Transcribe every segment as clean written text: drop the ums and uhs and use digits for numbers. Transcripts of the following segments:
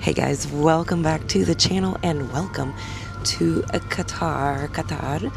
Hey guys, welcome back to the channel and welcome to Qatar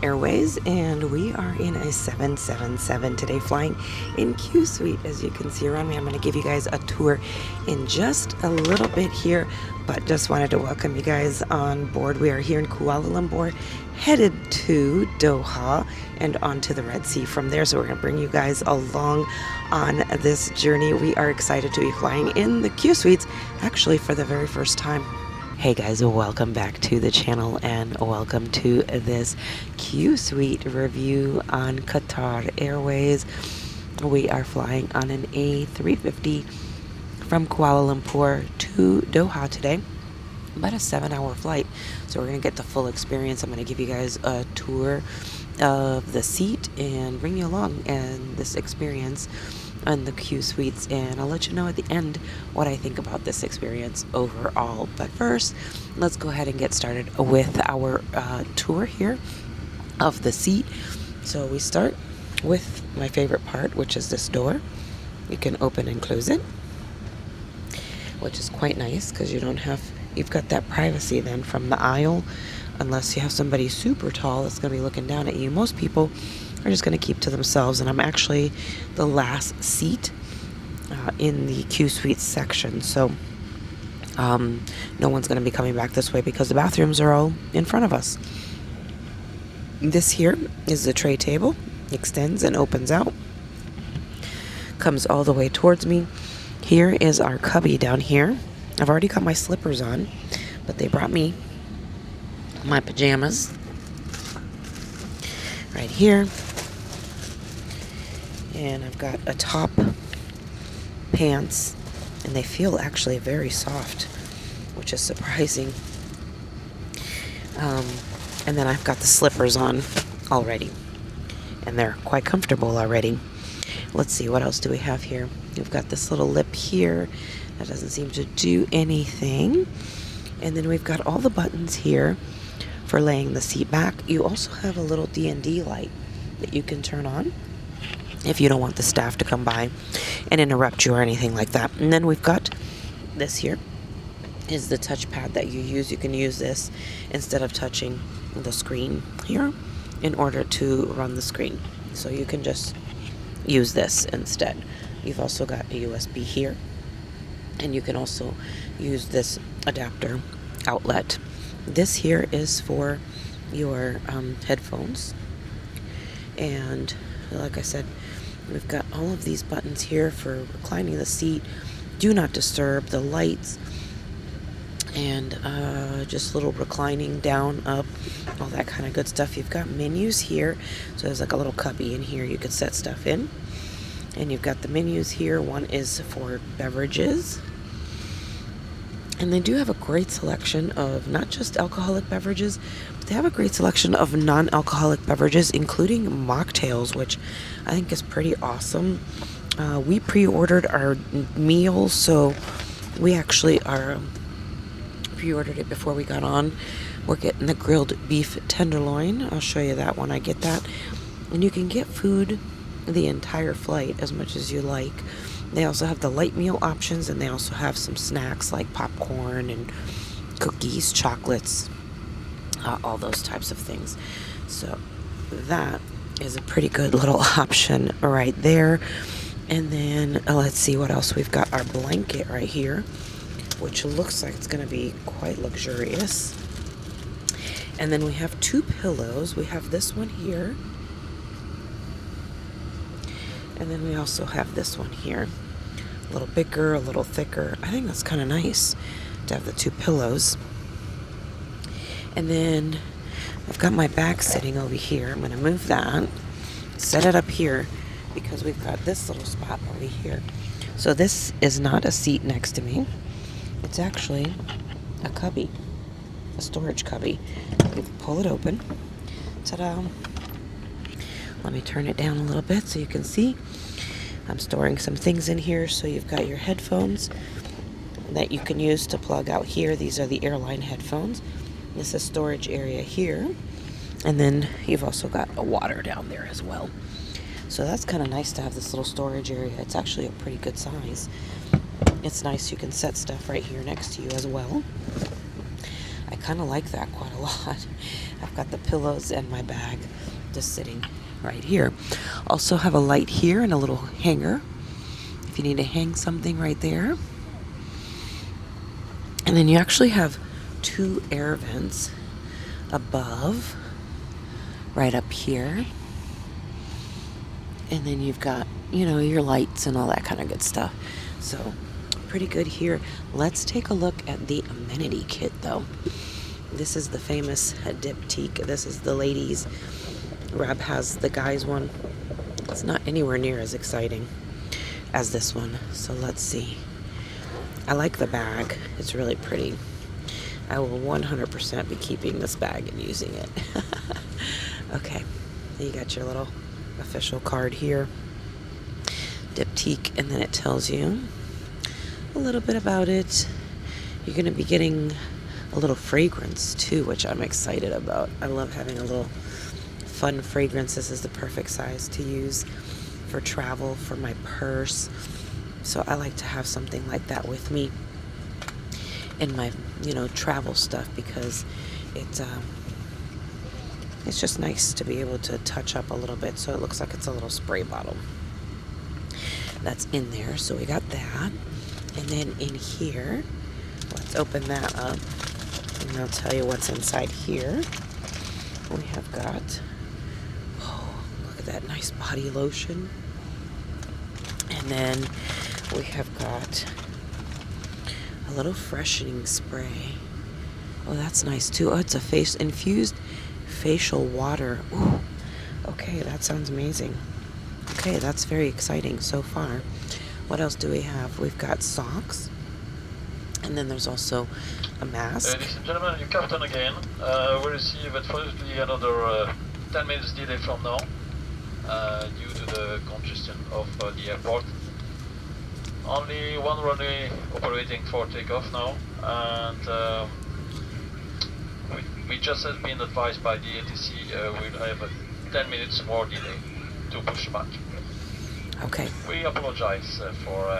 Airways, and we are in a 777 today, flying in Qsuite. As you can see around me, I'm going to give you guys a tour in just a little bit here, but just wanted to welcome you guys on board. We are here in Kuala Lumpur, headed to Doha and onto the Red Sea from there. So we're going to bring you guys along on this journey. We are excited to be flying in the Qsuites, actually for the very first time. Hey guys, welcome back to the channel and welcome to this Qsuite review on Qatar Airways. We are flying on an A350 from Kuala Lumpur to Doha today. About a 7-hour flight, so we're going to get the full experience. I'm going to give you guys a tour of the seat and bring you along in this experience on the Qsuites, and I'll let you know at the end what I think about this experience overall. But first, let's go ahead and get started with our tour here of the seat. So we start with my favorite part, which is this door. You can open and close it, which is quite nice because you've got that privacy then from the aisle, unless you have somebody super tall that's going to be looking down at you. Most people are just going to keep to themselves, and I'm actually the last seat in the Qsuite section, so no one's going to be coming back this way because the bathrooms are all in front of us. This here is the tray table, extends and opens out, comes all the way towards me. Here is our cubby down here. I've already got my slippers on, but they brought me my pajamas right here. And I've got a top, pants, and they feel actually very soft, which is surprising. And then I've got the slippers on already, and they're quite comfortable already. Let's see, what else do we have here? We've got this little lip here that doesn't seem to do anything. And then we've got all the buttons here for laying the seat back. You also have a little D&D light that you can turn on if you don't want the staff to come by and interrupt you or anything like that. And then we've got this here is the touchpad that you use. You can use this instead of touching the screen here in order to run the screen. So you can just use this instead. You've also got a USB here, and you can also use this adapter outlet. This here is for your headphones, and like I said, we've got all of these buttons here for reclining the seat, do not disturb, the lights, and just little reclining down, up, all that kind of good stuff. You've got menus here, so there's like a little cubby in here you could set stuff in. And you've got the menus here. One is for beverages. And they do have a great selection of not just alcoholic beverages, but they have a great selection of non-alcoholic beverages, including mocktails, which I think is pretty awesome. We pre-ordered our meal, so we actually pre-ordered it before we got on. We're getting the grilled beef tenderloin. I'll show you that when I get that. And you can get food the entire flight as much as you like. They also have the light meal options, and they also have some snacks like popcorn and cookies, chocolates, all those types of things. So that is a pretty good little option right there. And then let's see what else we've got. Our blanket right here, which looks like it's going to be quite luxurious. And then we have 2 pillows. We have this one here, and then we also have this one here. A little bigger, a little thicker. I think that's kind of nice to have the 2 pillows. And then I've got my bag sitting over here. I'm going to move that, set it up here, because we've got this little spot over here. So this is not a seat next to me. It's actually a cubby, a storage cubby. You pull it open. Ta-da! Let me turn it down a little bit so you can see. I'm storing some things in here. So you've got your headphones that you can use to plug out here. These are the airline headphones. This is storage area here. And then you've also got a water down there as well. So that's kind of nice to have this little storage area. It's actually a pretty good size. It's nice you can set stuff right here next to you as well. I kind of like that quite a lot. I've got the pillows and my bag just sitting right here. Also have a light here and a little hanger if you need to hang something right there. And then you actually have 2 air vents above, right up here. And then you've got, you know, your lights and all that kind of good stuff. So pretty good here. Let's take a look at the amenity kit though. This is the famous Diptyque. This is the ladies. Rob has the guys one. It's not anywhere near as exciting as this one. So let's see. I like the bag. It's really pretty. I will 100% be keeping this bag and using it. Okay. You got your little official card here. Diptyque, and then it tells you a little bit about it. You're going to be getting a little fragrance too, which I'm excited about. I love having a little fun fragrance. This is the perfect size to use for travel, for my purse. So I like to have something like that with me in my, you know, travel stuff, because it's just nice to be able to touch up a little bit. So it looks like it's a little spray bottle that's in there. So we got that. And then in here, let's open that up and I'll tell you what's inside here. We have got, oh, look at that nice body lotion. And then we have got a little freshening spray. Oh, that's nice too. Oh, it's a infused facial water. Ooh, okay, that sounds amazing. Okay, that's very exciting so far. What else do we have? We've got socks. And then there's also a mask. Ladies and gentlemen, your captain again. We receive unfortunately another 10 minutes delay from now due to the congestion of the airport. Only one runway operating for takeoff now, and we just have been advised by the ATC we'll have a 10 minutes more delay to push back. Okay. We apologize for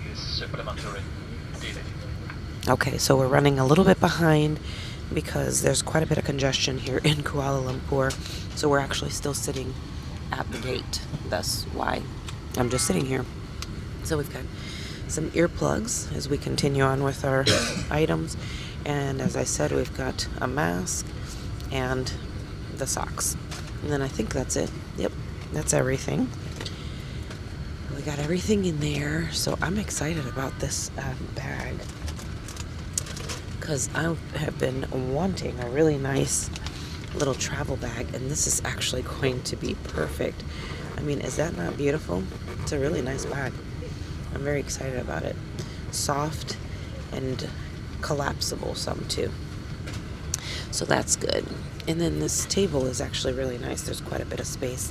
this supplementary delay. Okay, so we're running a little bit behind because there's quite a bit of congestion here in Kuala Lumpur. So we're actually still sitting at the gate. That's why I'm just sitting here. So we've got some earplugs as we continue on with our items. And as I said, we've got a mask and the socks. And then I think that's it. Yep, that's everything. We got everything in there. So I'm excited about this bag, because I have been wanting a really nice little travel bag, and this is actually going to be perfect. I mean, is that not beautiful? It's a really nice bag. I'm very excited about it. Soft and collapsible some too. So that's good. And then this table is actually really nice. There's quite a bit of space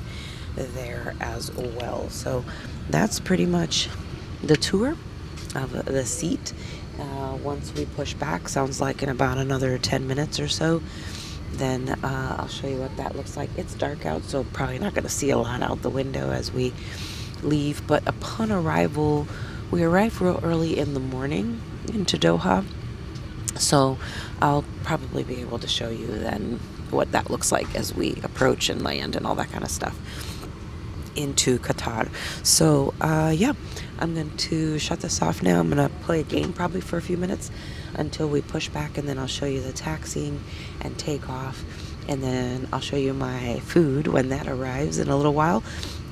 there as well. So that's pretty much the tour of the seat. Once we push back, sounds like in about another 10 minutes or so, then I'll show you what that looks like. It's dark out, so probably not going to see a lot out the window as we leave. But upon arrival, we arrive real early in the morning into Doha, so I'll probably be able to show you then what that looks like as we approach and land and all that kind of stuff into Qatar. So yeah, I'm going to shut this off now. I'm going to play a game probably for a few minutes until we push back, and then I'll show you the taxiing and takeoff, and then I'll show you my food when that arrives in a little while,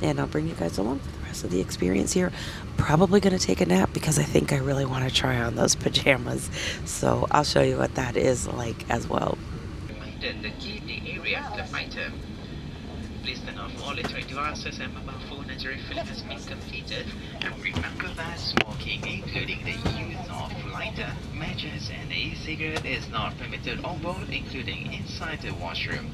and I'll bring you guys along for the rest of the experience here. Probably going to take a nap because I think I really want to try on those pajamas, so I'll show you what that is like as well. The key the area of the fighter. Please turn off all electronic devices and mobile phone as refueling has been completed. And remember that smoking, including the use of lighter, matches and e-cigarette is not permitted on board, including inside the washroom.